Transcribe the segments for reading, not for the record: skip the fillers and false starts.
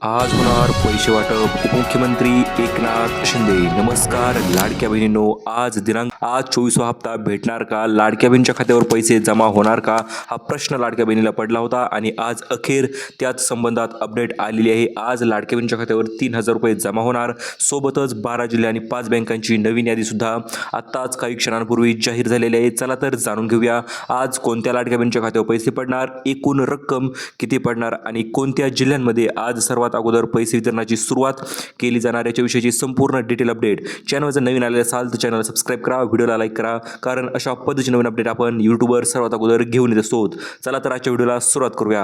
आज होणार पैसे वाटप उपमुख्यमंत्री एकनाथ शिंदे। नमस्कार लाडक्या बहिणींनो, आज 24वा हप्ता भेटणार का? लाडक्या बहिणीच्या खात्यावर पैसे जमा होणार का? हा प्रश्न लाडक्या बहिणीला पडला होता आणि आज अखेर त्याच संबंधात अपडेट आलेली आहे। आज लाडक्या बहिणीच्या खात्यावर 3,000 रुपये जमा होणार। सोबतच 12 जिल्हे आणि 5 बँकांची नवीन यादी सुद्धा आत्ताच काही क्षणांपूर्वी जाहीर झालेली आहे। चला तर जाणून घेऊया आज कोणत्या लाडक्या बहिणीच्या खात्यावर पैसे पडणार, एकूण रक्कम किती पडणार आणि कोणत्या जिल्ह्यांमध्ये आज सर्वात अगोदर पैसे वितरणाची सुरुवात केली जाणार याच्याविषयीची संपूर्ण डिटेल अपडेट। चॅनल जर नवीन आले असाल तर चॅनलला सबस्क्राईब करा, व्हिडिओला लाईक करा, कारण अशा पद्धतीचे नवीन अपडेट आपण यूट्यूबवर सर्वात अगोदर घेऊन येत असतो। चला तर आजच्या व्हिडिओला सुरुवात करूया।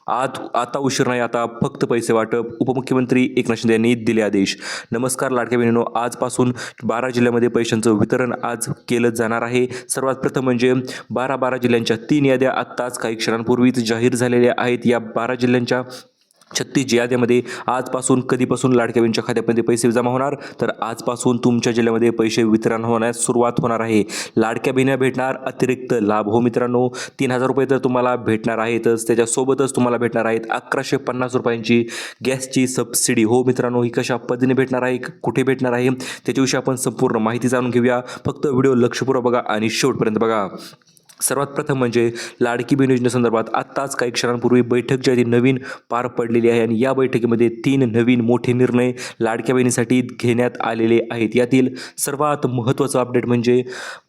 आता उशीर नाही, आता फक्त पैसे वाटप उपमुख्यमंत्री एकनाथ शिंदे यांनी दिले आदेश। नमस्कार लाडक्या बहिणींनो, आजपासून 12 जिल्ह्यामध्ये पैशांचं वितरण आज केलं जाणार आहे। सर्वात प्रथम म्हणजे 12 जिल्ह्यांच्या 3 याद्या आत्ताच काही क्षणांपूर्वीच जाहीर झालेल्या आहेत। या 12 जिल्ह्यांच्या 36 याद्यामध्ये आजपासून कधीपासून लाडक्या बहिणीच्या खात्यामध्ये पैसे जमा होणार, तर आजपासून तुमच्या जिल्ह्यामध्ये पैसे वितरण होण्यास सुरुवात होणार आहे। लाडक्या बहिणीला भेटणार अतिरिक्त लाभ हो मित्रांनो, 3,000 रुपये तर तुम्हाला भेटणार आहेतच, त्याच्यासोबतच तुम्हाला भेटणार आहेत 1150 रुपयांची गॅसची सबसिडी हो मित्रांनो। ही कशा पद्धतीने भेटणार आहे, कुठे भेटणार आहे, त्याच्याविषयी आपण संपूर्ण माहिती जाणून घेऊया। फक्त व्हिडिओ लक्षपूर्वक बघा आणि शेवटपर्यंत बघा। सर्वात प्रथम म्हणजे लाडकी बहीण योजनेसंदर्भात आत्ताच काही क्षणांपूर्वी बैठक जी आहे ती नवीन पार पडलेली आहे आणि या बैठकीमध्ये 3 नवीन मोठे निर्णय लाडक्या बहिणीसाठी घेण्यात आलेले आहेत। यातील सर्वात महत्त्वाचं अपडेट म्हणजे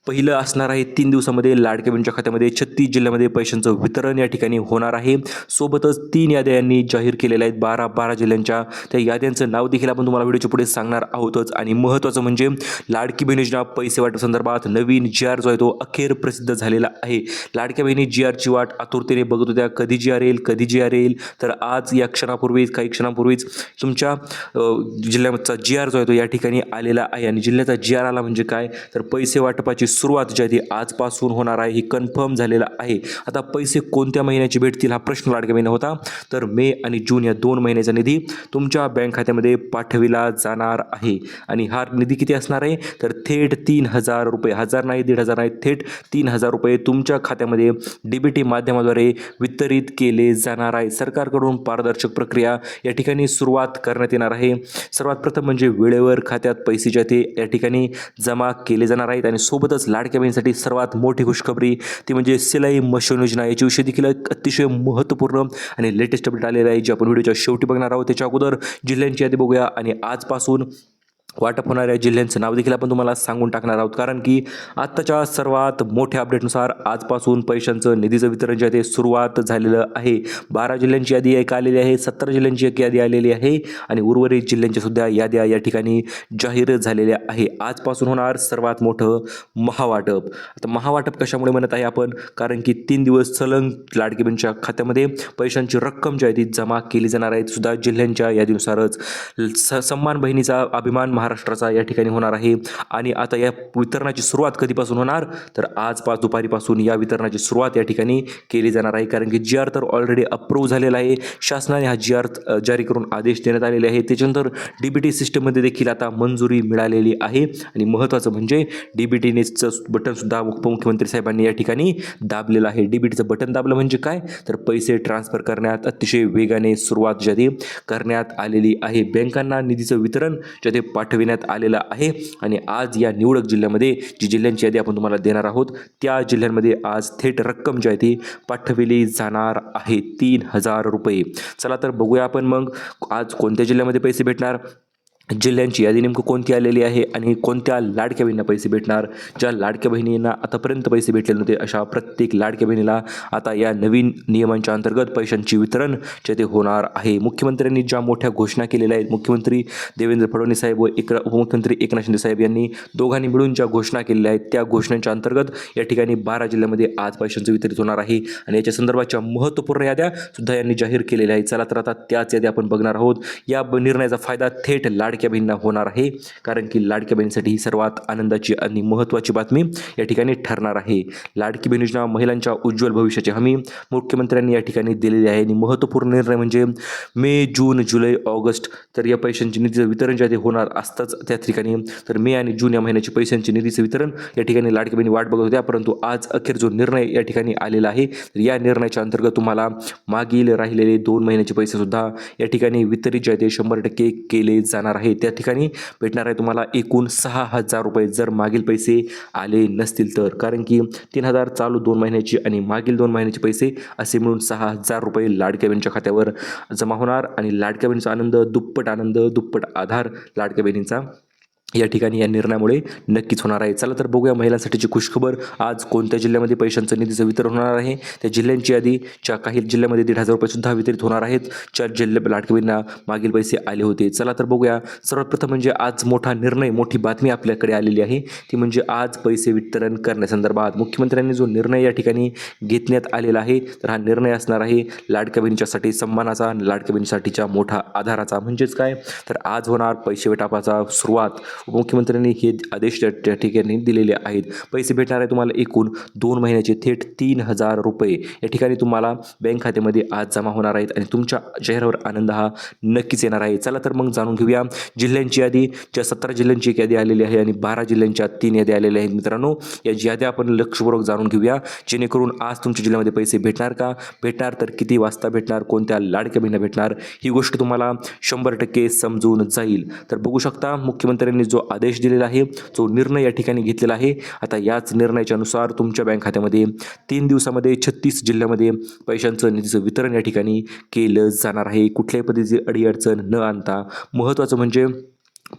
पहिलं असणार आहे 3 दिवसामध्ये लाडक्या बहिणीच्या खात्यामध्ये 36 जिल्ह्यामध्ये पैशांचं वितरण या ठिकाणी होणार आहे। सोबतच 3 याद्या यांनी जाहीर केलेल्या आहेत 12 जिल्ह्यांच्या। त्या याद्यांचं नाव देखील आपण तुम्हाला व्हिडिओच्या पुढे सांगणार आहोतच। आणि महत्त्वाचं म्हणजे लाडकी बहीण योजना पैसे वाटप संदर्भात नवीन GR जो आहे तो अखेर प्रसिद्ध झालेला आहे। लाडक्या बहिणी GRची वाट आतुरतेने बघत होत्या, कधी GR येईल, कधी GR येईल। तर आज या काही क्षणापूर्वीच तुमच्या जिल्ह्याचा GR जो आहे तो या ठिकाणी आलेला आहे। आणि जिल्ह्याचा GR आला म्हणजे काय, तर पैसे वाटपाची सुरुवात जी आहे ती आजपासून होणार आहे, ही कन्फर्म झालेला आहे। आता पैसे कोणत्या महिन्याचे भेटतील हा प्रश्न लाडक्या बहिणींना होता, तर मे आणि जून या 2 महिन्याचा निधी तुमच्या बँक खात्यामध्ये पाठविला जाणार आहे। आणि हा निधी किती असणार आहे, तर थेट 3,000 रुपये, 1,000 नाही, 1,500 नाही, थेट 3,000 रुपये तुमच्या खात्यामध्ये DBT माध्यमाद्वारे वितरित केले जाणार आहे। सरकारकडून पारदर्शक प्रक्रिया या ठिकाणी सुरुवात करण्यात येणार आहे। सर्वात प्रथम म्हणजे वेळेवर खात्यात पैसे जे ते या ठिकाणी जमा केले जाणार आहेत। आणि सोबतच लाडक्या बहिणीसाठी सर्वात मोठी खुशखबरी ती म्हणजे सिलाई मशीन योजना। याच्याविषयी देखील एक अतिशय महत्त्वपूर्ण आणि लेटेस्ट अपडेट आलेला आहे, जे आपण व्हिडिओच्या शेवटी बघणार आहोत। त्याच्या अगोदर जिल्ह्यांची यादी बघूया आणि आजपासून वाटप होणाऱ्या जिल्ह्यांचं नाव देखील आपण तुम्हाला सांगून टाकणार आहोत, कारण की आत्ताच्या सर्वात मोठ्या अपडेटनुसार आजपासून पैशांचं निधीचं वितरण जे आहे ते सुरुवात झालेलं आहे। 12 जिल्ह्यांची यादी एक आलेली आहे, 17 जिल्ह्यांची एक यादी आलेली आहे आणि उर्वरित जिल्ह्यांच्या सुद्धा याद्या या ठिकाणी जाहीर झालेल्या आहे। आजपासून होणार सर्वात मोठं महावाटप। आता महावाटप कशामुळे म्हणत आहे आपण, कारण की 3 दिवस सलग लाडकी बहिणीच्या खात्यामध्ये पैशांची रक्कम जी आहे ती जमा केली जाणार आहे, सुद्धा जिल्ह्यांच्या यादीनुसारच। सन्मान बहिणीचा अभिमान महाराष्ट्राचा या ठिकाणी होणार आहे। आणि आता या वितरणाची सुरुवात कधीपासून होणार, तर आज दुपारीपासून या वितरणाची सुरुवात या ठिकाणी केली जाणार आहे, कारण की GR तर ऑलरेडी अप्रूव्ह झालेला आहे। शासनाने हा GR जारी करून आदेश देण्यात आलेले आहे। त्याच्यानंतर DBT सिस्टममध्ये देखील आता मंजुरी मिळालेली आहे। आणि महत्त्वाचं म्हणजे DBTचं बटनसुद्धा उपमुख्यमंत्री साहेबांनी या ठिकाणी दाबलेलं आहे। DBTचं बटन दाबलं म्हणजे काय, तर पैसे ट्रान्सफर करण्यात अतिशय वेगाने सुरुवात जी करण्यात आलेली आहे। बँकांना निधीचं वितरण जे पाठविण्यात आलेला आहे। आणि आज या निवडक जिल्ह्यामध्ये जी जिल्ह्यांची यादी आपण तुम्हाला देणार आहोत, त्या जिल्ह्यांमध्ये आज थेट रक्कम जी आहे ती पाठविली जाणार आहे, 3,000 रुपये। चला तर बघूया आपण मग आज कोणत्या जिल्ह्यामध्ये पैसे भेटणार, जिल्ह्यांची यादी नेमकं कोणती आलेली आहे आणि कोणत्या लाडक्या बहिणींना पैसे भेटणार। ज्या लाडक्या बहिणींना आतापर्यंत पैसे भेटले नव्हते, अशा प्रत्येक लाडक्या बहिणीला आता या नवीन नियमांच्या अंतर्गत पैशांची वितरण जे ते होणार आहे। मुख्यमंत्र्यांनी ज्या मोठ्या घोषणा केलेल्या आहेत, मुख्यमंत्री देवेंद्र फडणवीस साहेब व उपमुख्यमंत्री एकनाथ शिंदे साहेब यांनी दोघांनी मिळून ज्या घोषणा केलेल्या आहेत, त्या घोषणांच्या अंतर्गत या ठिकाणी 12 जिल्ह्यामध्ये आज पैशांचं वितरित होणार आहे। आणि याच्या संदर्भाच्या महत्त्वपूर्ण याद्या सुद्धा यांनी जाहीर केलेल्या आहेत। चला तर आता त्याच याद्या आपण बघणार आहोत। या निर्णयाचा फायदा थेट लाडक्या बहिणींना होणार आहे, कारण की लाडक्या बहिणीसाठी ही सर्वात आनंदाची आणि महत्त्वाची बातमी या ठिकाणी ठरणार आहे. लाडकी बहीण योजना महिलांच्या उज्ज्वल भविष्याची हमी मुख्यमंत्र्यांनी या ठिकाणी दिलेली आहे आणि महत्त्वपूर्ण निर्णय म्हणजे मे, जून, जुलै, ऑगस्ट तर या पैशांची निधीचं वितरण जे आहे ते होणार असतंच त्या ठिकाणी. तर मे आणि जून या महिन्याची पैशांची निधीचं वितरण या ठिकाणी लाडकी बहिणी वाट बघत होत्या, परंतु आज अखेर जो निर्णय या ठिकाणी आलेला आहे, तर या निर्णयाच्या अंतर्गत तुम्हाला मागील राहिलेले 2 महिन्याचे पैसेसुद्धा या ठिकाणी वितरित जे आहे ते 100% केले जाणार आहे. त्या ठिकाणी भेटणार आहे तुम्हाला एकूण 6,000 रुपये जर मागील पैसे आले नसतील तर, कारण की 3,000 चालू 2 महिन्याची आणि मागील 2 महिन्याचे पैसे असे मिळून 6,000 रुपये लाडक्या बहिणीच्या खात्यावर जमा होणार आणि लाडक्या बहिणीचा आनंद, दुप्पट आधार लाडक्या बहिणींचा या ठिकाणी या निर्णयामुळे नक्कीच होणार आहे. चला तर बघूया महिलांसाठीची खुशखबर. आज कोणत्या जिल्ह्यामध्ये पैशांचं निधीचं वितरण होणार आहे, त्या जिल्ह्यांची यादी. काही जिल्ह्यामध्ये 1,500 रुपयेसुद्धा वितरित होणार आहेत. 4 जिल्हे लाडक्या बहिणींना मागील पैसे आले होते. चला तर बघूया. सर्वात प्रथम म्हणजे आज मोठा निर्णय, मोठी बातमी आपल्याकडे आलेली आहे, ती म्हणजे आज पैसे वितरण करण्यासंदर्भात मुख्यमंत्र्यांनी जो निर्णय या ठिकाणी घेण्यात आलेला आहे, तर हा निर्णय असणार आहे लाडक्या बहिणीच्यासाठी सन्मानाचा, लाडक्या बहिणीसाठीच्या मोठा आधाराचा. म्हणजेच काय, तर आज होणार पैसे वाटपाचा सुरुवात. उपमुख्यमंत्र्यांनी हे आदेश त्या ठिकाणी दिलेले आहेत. पैसे भेटणार आहे तुम्हाला एकूण 2 महिन्याचे थेट 3,000 रुपये या ठिकाणी तुम्हाला बँक खात्यामध्ये आज जमा होणार आहेत आणि तुमच्या चेहऱ्यावर आनंद हा नक्कीच येणार आहे. चला तर मग जाणून घेऊया जिल्ह्यांची यादी. ज्या 17 जिल्ह्यांची एक यादी आलेली आहे आणि 12 जिल्ह्यांच्या 3 याद्या आलेल्या आहेत. मित्रांनो, या याद्या आपण लक्षपूर्वक जाणून घेऊया, जेणेकरून आज तुमच्या जिल्ह्यामध्ये पैसे भेटणार का, भेटणार तर किती वाजता भेटणार, कोणत्या लाडक्या बहिणींना भेटणार, ही गोष्ट तुम्हाला 100% समजून जाईल. तर बघू शकता मुख्यमंत्र्यांनी जो आदेश दिलेला आहे, जो निर्णय या ठिकाणी घेतलेला आहे, आता याच निर्णयाच्या नुसार तुमच्या बँक खात्यामध्ये 3 दिवसामध्ये 36 जिल्ह्यामध्ये पैशांचं निधीचं वितरण या ठिकाणी केलं जाणार आहे, कुठल्याही पद्धतीची अडीअडचण न आणता. महत्त्वाचं म्हणजे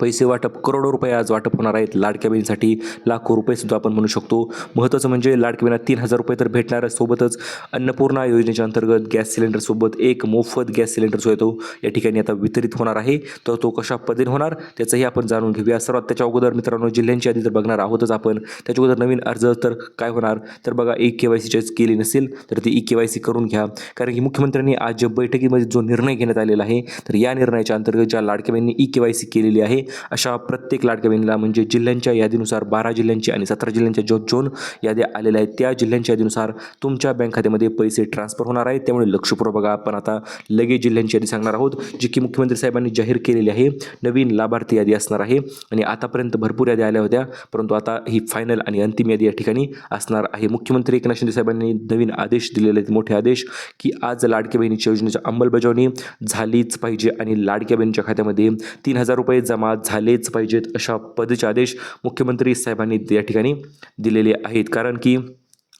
पैसे वाटप, करोडो रुपये आज वाटप होणार आहेत लाडक्या बहिणीसाठी, लाखो रुपयेसुद्धा आपण म्हणू शकतो. महत्त्वाचं म्हणजे लाडक्या बहिणींना 3,000 रुपये तर भेटणार, सोबतच अन्नपूर्णा योजनेच्या अंतर्गत गॅस सिलेंडरसोबत एक मोफत गॅस सिलेंडर जो आहे तो या ठिकाणी आता वितरित होणार आहे. तर तो कशा पद्धतीने होणार त्याचंही आपण जाणून घेऊया. सर्वात त्याच्या अगोदर मित्रांनो, जिल्ह्यांची यादी तर बघणार आहोतच आपण. त्याच्या अगोदर नवीन अर्ज तर काय होणार, तर बघा KYC केली नसेल तर ती KYC करून घ्या, कारण की मुख्यमंत्र्यांनी आज ज्या बैठकीमध्ये जो निर्णय घेण्यात आलेला आहे, तर या निर्णयाच्या अंतर्गत ज्या लाडक्या बहिणींनी KYC केलेली आहे अशा प्रत्येक लाडक्या बहिणीला, म्हणजे जिल्ह्यांच्या यादीनुसार 12 जिल्ह्यांची आणि 17 जिल्ह्यांच्या जोन याद्या आलेल्या आहेत, त्या जिल्ह्यांच्या यादीनुसार तुमच्या बँक खात्यामध्ये पैसे ट्रान्सफर होणार आहेत. त्यामुळे लक्षपूर्वक बघा. आपण आता लगेच जिल्ह्यांची यादी सांगणार आहोत, जी की मुख्यमंत्री साहेबांनी जाहीर केलेली आहे. नवीन लाभार्थी यादी असणार आहे आणि आतापर्यंत भरपूर याद्या आल्या होत्या, परंतु आता ही फायनल आणि अंतिम यादी या ठिकाणी असणार आहे. मुख्यमंत्री एकनाथ शिंदे साहेबांनी नवीन आदेश दिलेले आहेत, मोठे आदेश, की आज लाडक्या बहिणीच्या योजनेची अंमलबजावणी झालीच पाहिजे आणि लाडक्या बहिणीच्या खात्यामध्ये 3,000 रुपये जमा झालेच पाहिजेत, अशा पद्धतीचे आदेश मुख्यमंत्री साहेबांनी या ठिकाणी दिलेले आहेत. कारण की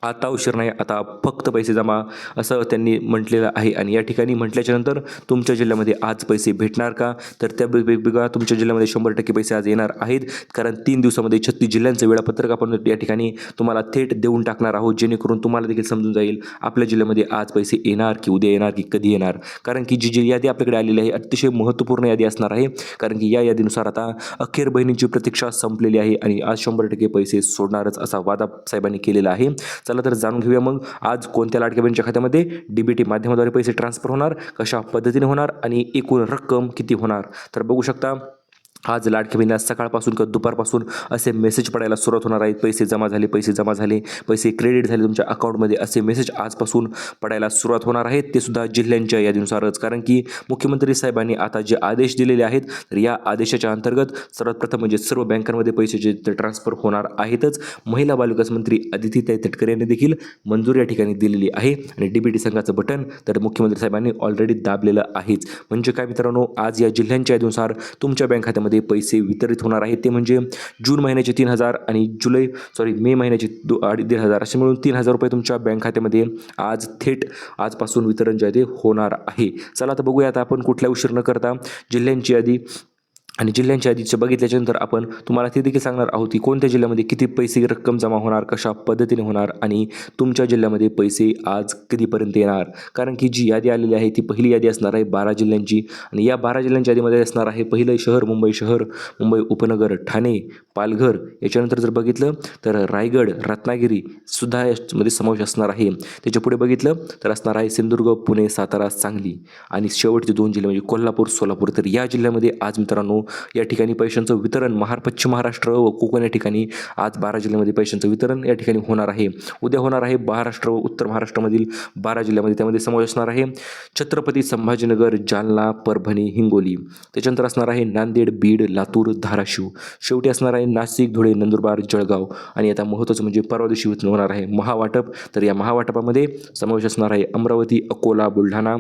आता उशीर नाही, आता फक्त पैसे जमा, असं त्यांनी म्हटलेलं आहे. आणि या ठिकाणी म्हटल्याच्यानंतर तुमच्या जिल्ह्यामध्ये आज पैसे भेटणार का, तर त्या वेगवेगळ्या तुमच्या जिल्ह्यामध्ये 100% पैसे आज येणार आहेत, कारण 3 दिवसामध्ये 36 जिल्ह्यांचं वेळापत्रक आपण या ठिकाणी तुम्हाला थेट देऊन टाकणार आहोत, जेणेकरून तुम्हाला देखील समजून जाईल आपल्या जिल्ह्यामध्ये आज पैसे येणार की उद्या येणार की कधी येणार. कारण की जी यादी आपल्याकडे आलेली आहे अतिशय महत्त्वपूर्ण यादी असणार आहे, कारण की या यादीनुसार आता अखेर बहिणींची प्रतीक्षा संपलेली आहे आणि आज 100% पैसे सोडणारच असा वादा साहेबांनी केलेला आहे. चला तर जाणून घेऊया मग आज कोणत्या लाडक्या बहिणीच्या खात्यामध्ये DBT माध्यमाद्वारे पैसे ट्रान्सफर होणार, कशा पद्धतीने होणार आणि एकूण रक्कम किती होणार. तर बघू शकता आज लाडक्या बहिणीला सकाळपासून किंवा दुपारपासून असे मेसेज पडायला सुरुवात होणार आहेत, पैसे जमा झाले, पैसे जमा झाले, पैसे क्रेडिट झाले तुमच्या अकाउंटमध्ये, असे मेसेज आजपासून पडायला सुरुवात होणार आहेत, ते सुद्धा जिल्ह्यांच्या यादीनुसारच. कारण की मुख्यमंत्री साहेबांनी आता जे आदेश दिलेले आहेत, तर या आदेशाच्या अंतर्गत सर्वात प्रथम म्हणजे सर्व बँकांमध्ये पैसे जे ट्रान्सफर होणार आहेतच. महिला बालविकास मंत्री अदितीताई तटकरे यांनी देखील मंजुरी या ठिकाणी दिलेली आहे आणि DBT संघाचं बटन तर मुख्यमंत्री साहेबांनी ऑलरेडी दाबलेलं आहेच. म्हणजे काय मित्रांनो, आज या जिल्ह्यांच्या यादीनुसार तुमच्या बँक खात्यामध्ये पैसे वितरित होणार आहेत, ते म्हणजे जून महिन्याचे 3,000 आणि मे महिन्याचे 1,500 असे मिळून 3,000 रुपये तुमच्या बँक खात्यामध्ये आज थेट आजपासून वितरण जे आहे ते होणार आहे. चला तर बघूया आता आपण कुठल्या उशीर न करता जिल्ह्यांची यादी. आणि जिल्ह्यांच्या यादीचं बघितल्याच्यानंतर आपण तुम्हाला ते देखील सांगणार आहोत की कोणत्या जिल्ह्यामध्ये किती पैसे रक्कम जमा होणार, कशा पद्धतीने होणार आणि तुमच्या जिल्ह्यामध्ये पैसे आज कधीपर्यंत येणार. कारण की जी यादी आलेली आहे ती पहिली यादी असणार आहे 12 जिल्ह्यांची आणि या 12 जिल्ह्यांच्या यादीमध्ये असणार आहे पहिलं शहर मुंबई उपनगर, ठाणे, पालघर. याच्यानंतर जर बघितलं तर रायगड, रत्नागिरी सुद्धा यामध्ये समावेश असणार आहे. त्याच्या पुढे बघितलं तर असणार आहे सिंधुदुर्ग, पुणे, सातारा, सांगली आणि शेवटचे 2 जिल्हे म्हणजे कोल्हापूर, सोलापूर. तर या जिल्ह्यामध्ये आज मित्रांनो या ठिकाणी पैशांचं वितरण पश्चिम महाराष्ट्र व कोकण या ठिकाणी आज 12 जिल्ह्यामध्ये पैशांचं वितरण या ठिकाणी होणार आहे. उद्या होणार आहे महाराष्ट्र व उत्तर महाराष्ट्रामधील 12 जिल्ह्यामध्ये. त्यामध्ये समावेश असणार आहे छत्रपती संभाजीनगर, जालना, परभणी, हिंगोली. त्याच्यानंतर असणार आहे नांदेड, बीड, लातूर, धाराशिव. शेवटी असणार आहे नाशिक, धुळे, नंदुरबार, जळगाव. आणि आता महत्त्वाचं म्हणजे परवा दिवशी होणार आहे महावाटप. तर या महावाटपामध्ये समावेश असणार आहे अमरावती, अकोला, बुलढाणा,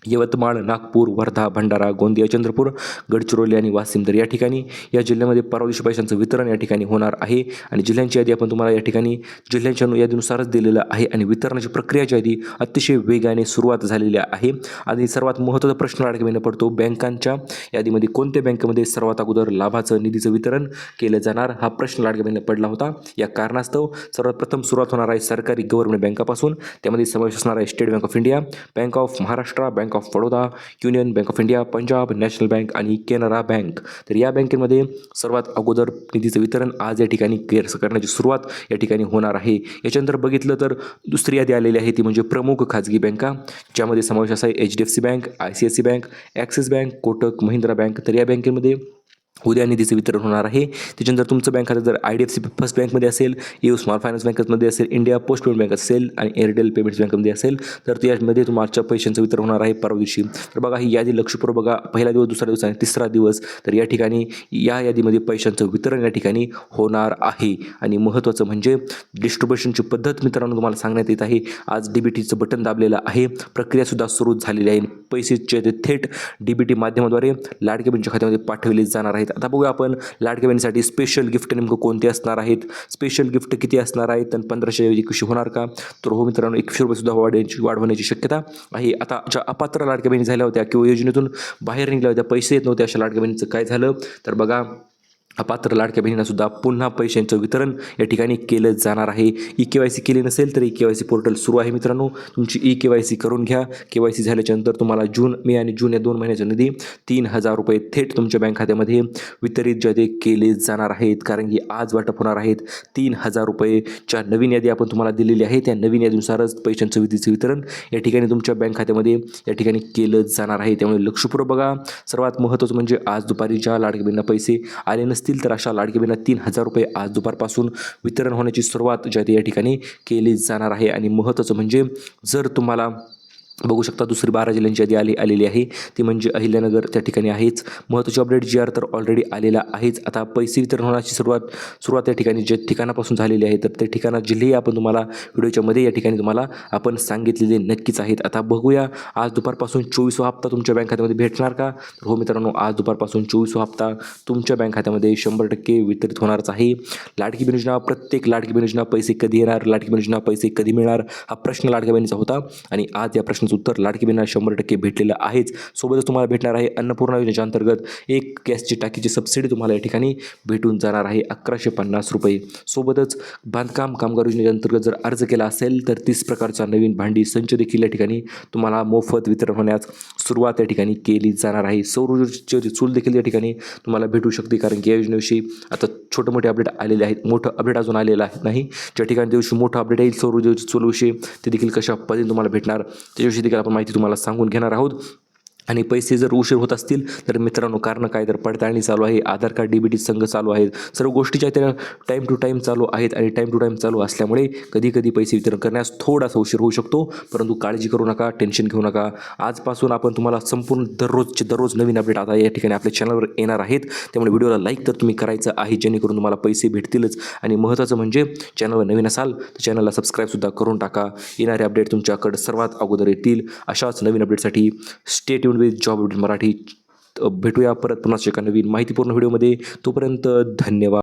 यवतमाळ, नागपूर, वर्धा, भंडारा, गोंदिया, चंद्रपूर, गडचिरोली आणि वाशिम. तर या ठिकाणी या जिल्ह्यामध्ये परवा दिवशी पैशांचं वितरण या ठिकाणी होणार आहे. आणि जिल्ह्यांची यादी आपण तुम्हाला या ठिकाणी जिल्ह्यांच्या यादीनुसारच दिलेलं आहे. आणि वितरणाची प्रक्रियाची यादी अतिशय वेगाने सुरुवात झालेली आहे. आणि सर्वात महत्त्वाचा प्रश्न लाडक्या बहिणींना पडतो, बँकांच्या यादीमध्ये कोणत्या बँकेमध्ये सर्वात अगोदर लाभाचं निधीचं वितरण केलं जाणार, हा प्रश्न लाडक्या बहिणींना पडला होता. या कारणास्तव सर्वात प्रथम सुरुवात होणार आहे सरकारी गव्हर्नमेंट बँकापासून. त्यामध्ये समावेश असणार आहे state bank of India, bank of Maharashtra, bank of Baroda, union bank of India, Punjab national bank आणि कॅनरा बँक. तर या बँकेमध्ये सर्वात अगोदर निधीचं वितरण आज या ठिकाणी करण्याची सुरुवात या ठिकाणी होणार आहे. याच्यानंतर बघितलं तर दुसरी यादी आलेली आहे ती म्हणजे प्रमुख खाजगी बँका, ज्यामध्ये समावेश असा आहे HDFC bank, ICICI bank, axis bank, Kotak Mahindra bank. तर या बँकेमध्ये उद्या निधीचं वितरण होणार आहे. त्याच्यानंतर तुमचं बँक खातं जर IDFC फर्स्ट बँकमध्ये असेल, EU स्मॉल फायनान्स बँकेमध्ये असेल, इंडिया पोस्ट पेमेंट बँक असेल आणि एअरटेल पेमेंट्स बँकेमध्ये असेल, तर त्यामध्ये तुमच्या पैशांचं वितरण होणार आहे परवा दिवशी. तर बघा ही यादी लक्षपूर्वक बघा, पहिला दिवस, दुसरा दिवस आणि तिसरा दिवस. तर या ठिकाणी या यादीमध्ये पैशांचं वितरण या ठिकाणी होणार आहे. आणि महत्त्वाचं म्हणजे डिस्ट्रीब्युशनची पद्धत मित्रांनो तुम्हाला सांगण्यात येत आहे. आज DBTचं बटन दाबलेलं आहे, प्रक्रियासुद्धा सुरू झालेली आहे. पैसेचे ते थेट DBT माध्यमाद्वारे लाडक्या बहिणीच्या खात्यामध्ये पाठवले जाणार आहेत. आता बघूया आपण लाडक्या बहिणीसाठी स्पेशल गिफ्ट नेमकं कोणते असणार आहेत, स्पेशल गिफ्ट किती असणार आहेत आणि 1500 ऐवजी कशी होणार का. तर हो मित्रांनो, 100 रुपयेसुद्धा वाढ होण्याची शक्यता आहे. आता ज्या अपात्र लाडक्या बहिणी झाल्या होत्या किंवा योजनेतून बाहेर निघल्या होत्या, पैसे येत नव्हते, अशा लाडक्या बहिणीचं काय झालं तर बघा, अपात्र लाडक्या बहिणींनासुद्धा पुन्हा पैशांचं वितरण या ठिकाणी केलं जाणार आहे. EKYC केली नसेल तर EKYC पोर्टल सुरू आहे मित्रांनो, तुमची EKYC करून घ्या. KYC झाल्याच्यानंतर तुम्हाला मे आणि जून या 2 महिन्याचा निधी 3000 रुपये थेट तुमच्या बँक खात्यामध्ये वितरित जे ते केले जाणार आहेत. कारण की आज वाटप होणार आहेत 3000 रुपयेच्या नवीन यादी आपण तुम्हाला दिलेली आहे. त्या नवीन यादीनुसारच पैशांचं वितरण या ठिकाणी तुमच्या बँक खात्यामध्ये या ठिकाणी केलं जाणार आहे. त्यामुळे लक्षपूर्वक बघा. सर्वात महत्त्वाचं म्हणजे आज दुपारी ज्या लाडक्या बहिणींना पैसे आले नसतील तर अशा लाडक्या बहिणींना 3000 रुपये आज दुपारपासून वितरण होण्याची सुरुवात ज्या या ठिकाणी केली जाणार आहे. आणि महत्त्वाचं म्हणजे जर तुम्हाला बघू शकता दुसरी 12 जिल्ह्यांची यादी आलेली आहे, ती म्हणजे अहिल्यानगर त्या ठिकाणी आहेच. महत्त्वाची अपडेट GR तर ऑलरेडी आलेला आहेच. आता पैसे वितरण होण्याची सुरुवात या ठिकाणी ज्या ठिकाणापासून झालेली आहे, तर ते ठिकाणा जिल्हे आपण तुम्हाला व्हिडिओच्या मध्ये या ठिकाणी तुम्हाला आपण सांगितलेले नक्कीच आहेत. आता बघूया आज दुपारपासून 24वा हप्ता तुमच्या बँक खात्यामध्ये भेटणार का. तर हो मित्रांनो, आज दुपारपासून 24वा हप्ता तुमच्या बँक खात्यामध्ये 100% वितरित होणारच आहे. लाडकी बहीण योजना, प्रत्येक लाडकी बहीण योजना पैसे कधी येणार, लाडकी बहीण योजना पैसे कधी मिळणार, हा प्रश्न लाडक्या बहिणीचा होता. आणि आज या प्रश्नाचं उत्तर लाडकी बहिणींना 100% भेटलेलं आहेच. सोबतच तुम्हाला भेटणार आहे अन्नपूर्णा योजनेच्या अंतर्गत एक गॅसची टाकीची सबसिडी तुम्हाला या ठिकाणी भेटून जाणार आहे 1150 रुपये. सोबतच बांधकाम कामगार योजनेच्या अंतर्गत जर अर्ज केला असेल तर 30 प्रकारचा नवीन भांडी संच देखील या ठिकाणी तुम्हाला मोफत वितरण होण्यास सुरुवात या ठिकाणी केली जाणार आहे. सौर ऊर्जेची चूल देखील या ठिकाणी तुम्हाला भेटू शकते. कारण की या योजनेविषयी आता छोटे मोठे अपडेट आलेले आहेत, मोठं अपडेट अजून आलेलं नाही. ज्या ठिकाणी दिवशी मोठं अपडेट येईल सौर ऊर्जेची चूलविषयी, ते देखील कशा पद्धतीने तुम्हाला भेटणार त्याच्याविषयी देखील आपण माहिती तुम्हाला सांगून घेणार आहोत. आणि पैसे जर उशीर होत असतील तर मित्रांनो कारण काय तर पडताळणी चालू आहे, आधार कार्ड DBT संघ चालू आहेत, सर्व गोष्टीच्या त्या टाईम टू टाईम चालू आहेत. आणि टाईम टू टाईम चालू असल्यामुळे कधी कधी पैसे वितरण करण्यास थोडासा उशीर होऊ शकतो. परंतु काळजी करू नका, टेन्शन घेऊ नका. आजपासून आपण तुम्हाला संपूर्ण दररोज नवीन अपडेट आता या ठिकाणी आपल्या चॅनलवर येणार आहेत. त्यामुळे व्हिडिओला लाईक तर तुम्ही करायचं आहे, जेणेकरून तुम्हाला पैसे भेटतीलच. आणि महत्त्वाचं म्हणजे चॅनलवर नवीन असाल तर चॅनलला सबस्क्राईबसुद्धा करून टाका. येणारे अपडेट तुमच्याकडे सर्वात अगोदर येतील. अशाच नवीन अपडेटसाठी stay tuned with job update Marathi. भेटूया परत पुन्हा एका नवीन माहितीपूर्ण व्हिडिओमध्ये. तोपर्यंत धन्यवाद.